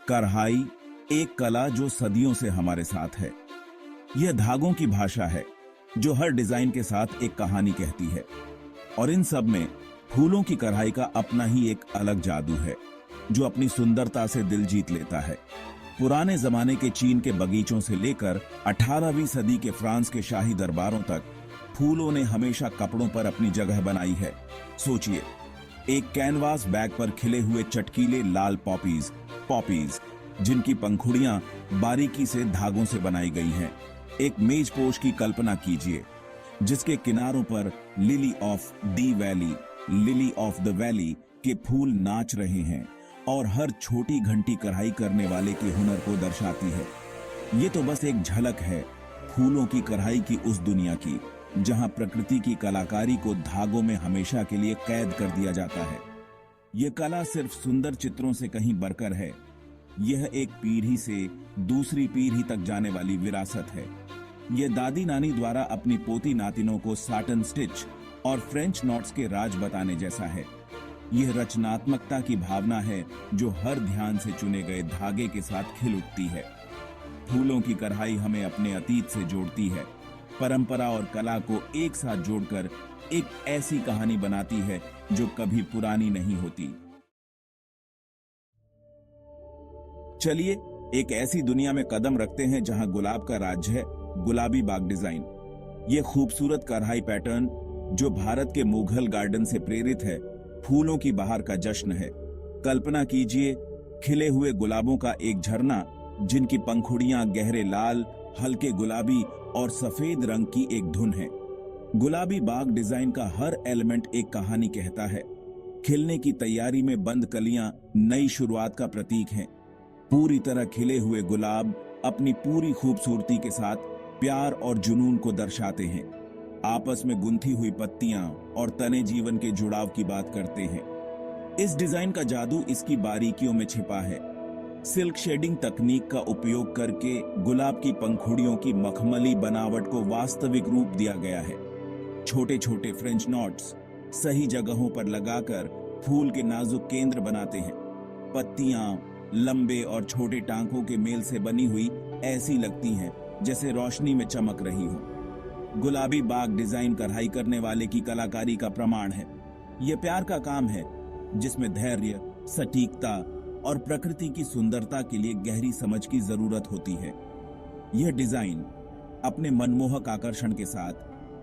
कढ़ाई एक कला जो सदियों से हमारे साथ है। यह धागों की भाषा है जो हर डिजाइन के साथ एक कहानी कहती है, और इन सब में फूलों की कढ़ाई का अपना ही एक अलग जादू है जो अपनी सुंदरता से दिल जीत लेता है। पुराने जमाने के चीन के बगीचों से लेकर 18वीं सदी के फ्रांस के शाही दरबारों तक फूलों ने हमेशा कपड़ों पर अपनी जगह बनाई है। सोचिए, एक कैनवास बैग पर खिले हुए चटकीले लाल पॉपीज जिनकी पंखुड़ियां बारीकी से धागों से बनाई गई हैं। एक मेजपोश की कल्पना कीजिए जिसके किनारों पर लिली ऑफ द वैली के फूल नाच रहे हैं और हर छोटी घंटी कढ़ाई करने वाले के हुनर को दर्शाती है। ये तो बस एक झलक है फूलों की कढ़ाई की उस दुनिया की जहां प्रकृति की कलाकारी को धागों में हमेशा के लिए कैद कर दिया जाता है। यह कला सिर्फ सुंदर चित्रों से कहीं बढ़कर है। यह एक पीढ़ी से दूसरी पीढ़ी तक जाने वाली विरासत है। यह दादी नानी द्वारा अपनी पोती नातिनों को साटन स्टिच और फ्रेंच नॉट्स के राज बताने जैसा है। यह रचनात्मकता की भावना है जो हर ध्यान से चुने गए धागे के साथ खिल उठती है। फूलों की कढ़ाई हमें अपने अतीत से जोड़ती है, परंपरा और कला को एक साथ जोड़कर एक ऐसी कहानी बनाती है जो कभी पुरानी नहीं होती। चलिए एक ऐसी दुनिया में कदम रखते हैं जहां गुलाब का राज्य है, गुलाबी बाग डिजाइन। यह खूबसूरत कढ़ाई पैटर्न जो भारत के मुगल गार्डन से प्रेरित है, फूलों की बहार का जश्न है। कल्पना कीजिए खिले हुए गुलाबों का एक झरना जिनकी पंखुड़ियां गहरे लाल, हल्के गुलाबी और सफेद रंग की एक धुन है। गुलाबी बाग डिजाइन का हर एलिमेंट एक कहानी कहता है। खिलने की तैयारी में बंद कलियां नई शुरुआत का प्रतीक हैं। पूरी तरह खिले हुए गुलाब अपनी पूरी खूबसूरती के साथ प्यार और जुनून को दर्शाते हैं। आपस में गुंथी हुई पत्तियां और तने जीवन के जुड़ाव की बात करते हैं। इस डिजाइन का जादू इसकी बारीकियों में छिपा है। सिल्क शेडिंग तकनीक का उपयोग करके गुलाब की पंखुड़ियों की मखमली बनावट को वास्तविक रूप दिया गया है। छोटे छोटे फ्रेंच नॉट्स सही जगहों पर लगाकर फूल के नाजुक केंद्र बनाते हैं। पत्तियां लंबे और छोटे टांकों के मेल से बनी हुई ऐसी लगती हैं जैसे रोशनी में चमक रही हो। गुलाबी बाग डिजाइन कढ़ाई करने वाले की कलाकारी का प्रमाण है। यह प्यार का काम है जिसमें धैर्य, सटीकता और प्रकृति की सुंदरता के लिए गहरी समझ की जरूरत होती है। यह डिजाइन अपने मनमोहक आकर्षण के साथ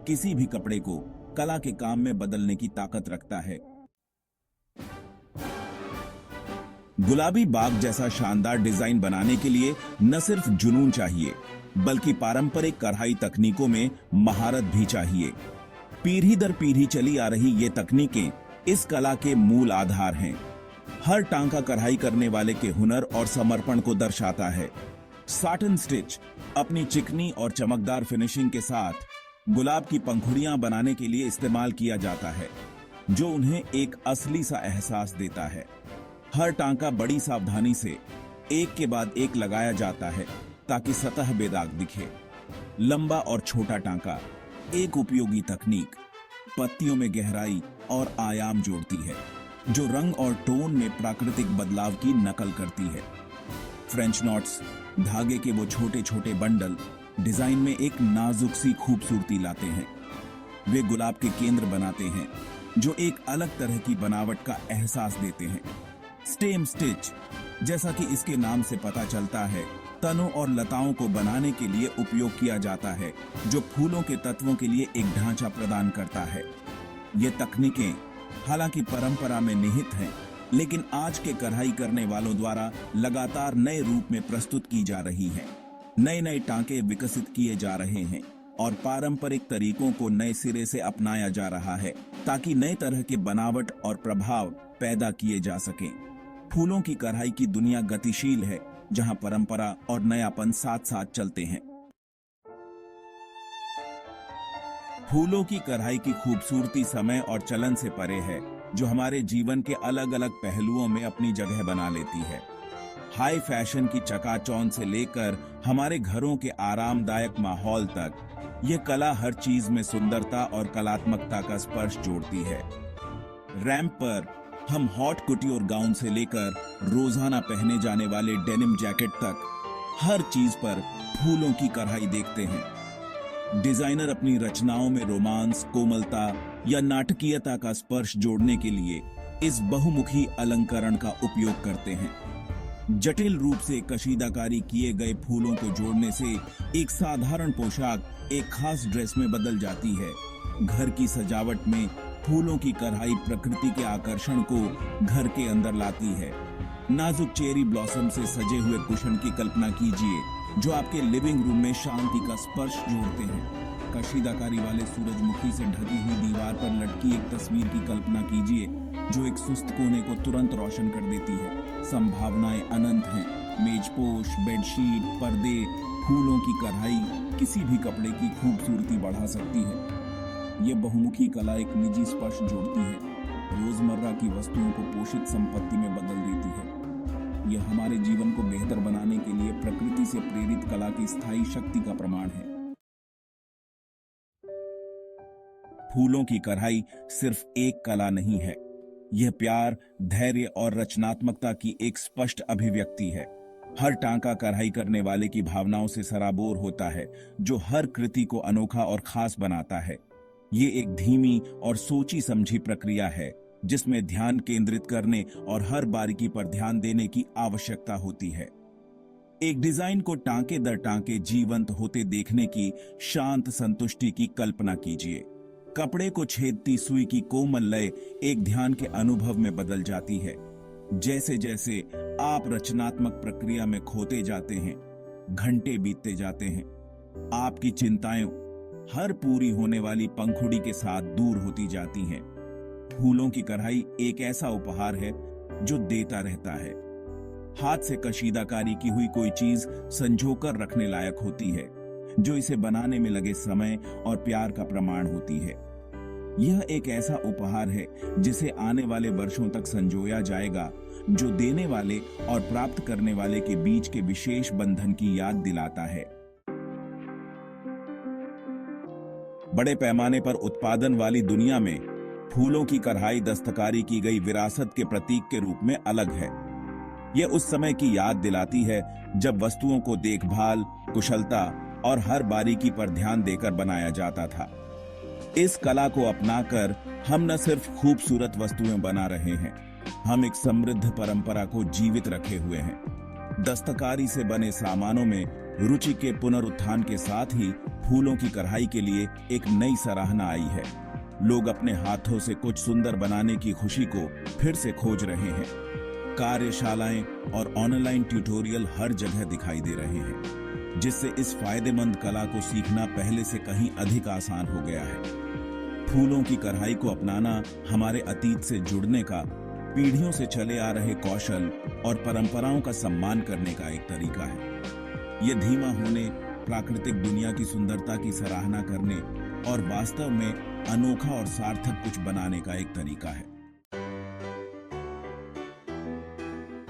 किसी भी कपड़े को कला के काम में बदलने की ताकत रखता है। गुलाबी बाग जैसा शानदार डिजाइन बनाने के लिए न सिर्फ जुनून चाहिए बल्कि पारंपरिक कढ़ाई तकनीकों में महारत भी चाहिए। पीढ़ी दर पीढ़ी चली आ रही ये तकनीकें इस कला के मूल आधार हैं। हर टांका कढ़ाई करने वाले के हुनर और समर्पण को दर्शाता है। साटन स्टिच अपनी चिकनी और चमकदार फिनिशिंग के साथ गुलाब की पंखुड़ियां बनाने के लिए इस्तेमाल किया जाता है, जो उन्हें एक असली सा एहसास देता है। हर टांका बड़ी सावधानी से एक के बाद एक लगाया जाता है ताकि सतह बेदाग दिखे। लंबा और छोटा टांका एक उपयोगी तकनीक पत्तियों में गहराई और आयाम जोड़ती है, जो रंग और टोन में प्राकृतिक बदलाव की नकल करती है। फ्रेंच नॉट्स धागे के वो छोटे छोटे बंडल डिजाइन में एक नाजुक सी खूबसूरती लाते हैं। वे गुलाब के केंद्र बनाते हैं जो एक अलग तरह की बनावट का एहसास देते हैं। स्टेम स्टिच, जैसा कि इसके नाम से पता चलता है, तनों और लताओं को बनाने के लिए उपयोग किया जाता है, जो फूलों के तत्वों के लिए एक ढांचा प्रदान करता है। ये तकनीकें हालांकि परंपरा में निहित हैं, लेकिन आज के कढ़ाई करने वालों द्वारा लगातार नए रूप में प्रस्तुत की जा रही हैं। नए नए टांके विकसित किए जा रहे हैं और पारंपरिक तरीकों को नए सिरे से अपनाया जा रहा है ताकि नए तरह के बनावट और प्रभाव पैदा किए जा सकें। फूलों की कढ़ाई की दुनिया गतिशील है जहां परंपरा और नयापन साथ साथ चलते हैं। फूलों की कढ़ाई की खूबसूरती समय और चलन से परे है, जो हमारे जीवन के अलग अलग पहलुओं में अपनी जगह बना लेती है। हाई फैशन की चकाचौंध से लेकर हमारे घरों के आरामदायक माहौल तक, यह कला हर चीज में सुंदरता और कलात्मकता का स्पर्श जोड़ती है। रैंप पर हम हॉट कुटियोर गाउन से लेकर रोजाना पहने जाने वाले डेनिम जैकेट तक हर चीज पर फूलों की कढ़ाई देखते हैं। डिजाइनर अपनी रचनाओं में रोमांस, कोमलता या नाटकीयता का स्पर्श जोड़ने के लिए इस बहुमुखी अलंकरण का उपयोग करते हैं। जटिल रूप से कशीदाकारी किए गए फूलों को जोड़ने से एक साधारण पोशाक एक खास ड्रेस में बदल जाती है। घर की सजावट में फूलों की कढ़ाई प्रकृति के आकर्षण को घर के अंदर लाती है। नाजुक चेरी ब्लॉसम से सजे हुए कुशन की कल्पना कीजिए, जो आपके लिविंग रूम में शांति का स्पर्श जोड़ते हैं। कशीदाकारी वाले सूरजमुखी से ढकी हुई दीवार पर लटकी एक तस्वीर की कल्पना कीजिए, जो एक सुस्त कोने को तुरंत रोशन कर देती है। संभावनाएं अनंत हैं। मेजपोश, बेडशीट, पर्दे, फूलों की कढ़ाई किसी भी कपड़े की खूबसूरती बढ़ा सकती है। ये बहुमुखी कला एक निजी स्पर्श जोड़ती है, रोजमर्रा की वस्तुओं को पोषित संपत्ति में बदल देती है। यह हमारे जीवन को बेहतर बनाने के लिए प्रकृति से प्रेरित कला की स्थायी शक्ति का प्रमाण है। फूलों की कढ़ाई सिर्फ एक कला नहीं है, यह प्यार, धैर्य और रचनात्मकता की एक स्पष्ट अभिव्यक्ति है। हर टांका कढ़ाई करने वाले की भावनाओं से सराबोर होता है, जो हर कृति को अनोखा और खास बनाता है। ये एक धीमी और सोची समझी प्रक्रिया है, जिसमें ध्यान केंद्रित करने और हर बारीकी पर ध्यान देने की आवश्यकता होती है। एक डिजाइन को टांके दर टांके जीवंत होते देखने की शांत संतुष्टि की कल्पना कीजिए। कपड़े को छेदती सुई की कोमल लय एक ध्यान के अनुभव में बदल जाती है। जैसे जैसे आप रचनात्मक प्रक्रिया में खोते जाते हैं, घंटे बीतते जाते हैं। आपकी चिंताएं हर पूरी होने वाली पंखुड़ी के साथ दूर होती जाती हैं। फूलों की कढ़ाई एक ऐसा उपहार है जो देता रहता है। हाथ से कशीदाकारी की हुई कोई चीज संजोकर रखने लायक होती है, जो इसे बनाने में लगे समय और प्यार का प्रमाण होती है। यह एक ऐसा उपहार है जिसे आने वाले वर्षों तक संजोया जाएगा, जो देने वाले और प्राप्त करने वाले के बीच के विशेष बंधन की याद दिलाता है। बड़े पैमाने पर उत्पादन वाली दुनिया में फूलों की कढ़ाई दस्तकारी की गई विरासत के प्रतीक के रूप में अलग है। यह उस समय की याद दिलाती है जब वस्तुओं को देखभाल, कुशलता और हर बारीकी पर ध्यान देकर बनाया जाता था। इस कला को अपनाकर हम न सिर्फ खूबसूरत वस्तुएं बना रहे हैं, हम एक समृद्ध परंपरा को जीवित रखे हुए हैं। दस्तकारी से बने सामानों में रुचि के पुनरुत्थान के साथ ही फूलों की कढ़ाई के लिए एक नई सराहना आई है। लोग अपने हाथों से कुछ सुंदर बनाने की खुशी को फिर से खोज रहे हैं। कार्यशालाएं और ऑनलाइन ट्यूटोरियल हर जगह दिखाई दे रहे हैं, जिससे इस फायदेमंद कला को सीखना पहले से कहीं अधिक आसान हो गया है। फूलों की कढ़ाई को अपनाना हमारे अतीत से जुड़ने का, पीढ़ियों से चले आ रहे कौशल और परंपराओं का सम्मान करने का एक तरीका है। यह धीमा होने, प्राकृतिक दुनिया की सुंदरता की सराहना करने और वास्तव में अनोखा और सार्थक कुछ बनाने का एक तरीका है।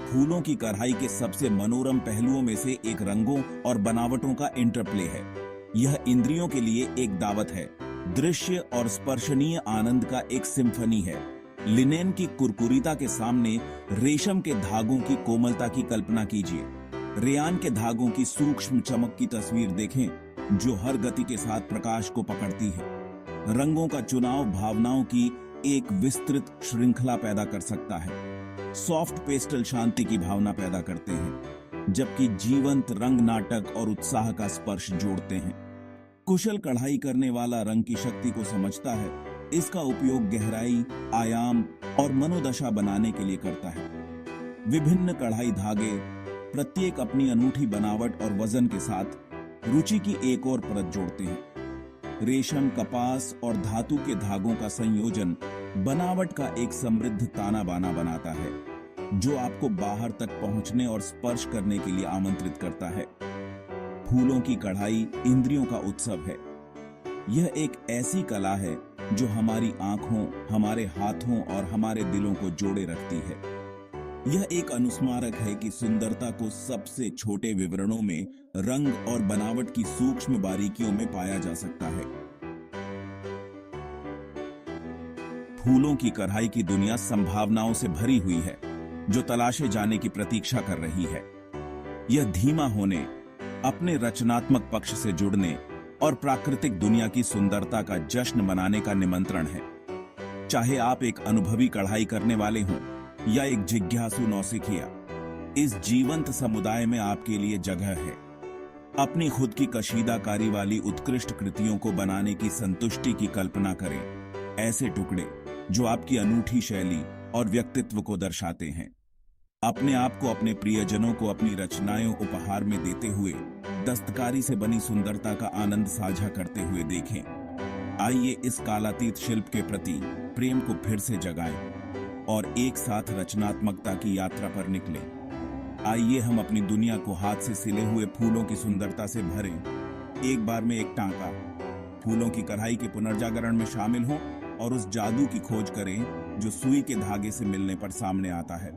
फूलों की कढ़ाई के सबसे मनोरम पहलुओं में से एक रंगों और बनावटों का इंटरप्ले है। यह इंद्रियों के लिए एक दावत है, दृश्य और स्पर्शनीय आनंद का एक सिम्फनी है। लिनेन की कुरकुरीता के सामने रेशम के धागों की कोमलता की कल्पना कीजिए। रेयान के धागों की सूक्ष्म चमक की तस्वीर देखें, जो हर गति के साथ प्रकाश को पकड़ती है। रंगों का चुनाव भावनाओं की एक विस्तृत श्रृंखला पैदा कर सकता है। सॉफ्ट पेस्टल शांति की भावना पैदा करते हैं, जबकि जीवंत रंग नाटक और उत्साह का स्पर्श जोड़ते हैं। कुशल कढ़ाई करने वाला रंग की शक्ति को समझता है, इसका उपयोग गहराई, आयाम और मनोदशा बनाने के लिए करता है। विभिन्न कढ़ाई धागे प्रत्येक अपनी अनूठी बनावट और वजन के साथ रुचि की एक और परत जोड़ते हैं। रेशम, कपास और धातु के धागों का संयोजन बनावट का एक समृद्ध ताना बाना बनाता है, जो आपको बाहर तक पहुंचने और स्पर्श करने के लिए आमंत्रित करता है। फूलों की कढ़ाई इंद्रियों का उत्सव है। यह एक ऐसी कला है जो हमारी आंखों, हमारे हाथों और हमारे दिलों को जोड़े रखती है। यह एक अनुस्मारक है कि सुंदरता को सबसे छोटे विवरणों में, रंग और बनावट की सूक्ष्म बारीकियों में पाया जा सकता है। फूलों की कढ़ाई की दुनिया संभावनाओं से भरी हुई है, जो तलाशे जाने की प्रतीक्षा कर रही है। यह धीमा होने, अपने रचनात्मक पक्ष से जुड़ने और प्राकृतिक दुनिया की सुंदरता का जश्न मनाने का निमंत्रण है। चाहे आप एक अनुभवी कढ़ाई करने वाले हों या एक जिज्ञासु नौसिखिया, इस जीवंत समुदाय में आपके लिए जगह है। अपनी खुद की कशीदाकारी वाली उत्कृष्ट कृतियों को बनाने की संतुष्टि की कल्पना करें, ऐसे टुकड़े जो आपकी अनूठी शैली और व्यक्तित्व को दर्शाते हैं। अपने आप को, अपने प्रियजनों को अपनी रचनाएं उपहार में देते हुए दस्तकारी से बनी सुंदरता का आनंद साझा करते हुए देखें। आइए इस कालातीत शिल्प के प्रति प्रेम को फिर से जगाएं और एक साथ रचनात्मकता की यात्रा पर निकलें। आइए हम अपनी दुनिया को हाथ से सिले हुए फूलों की सुंदरता से भरें। एक बार में एक टांका फूलों की कढ़ाई के पुनर्जागरण में शामिल हों और उस जादू की खोज करें जो सुई के धागे से मिलने पर सामने आता है।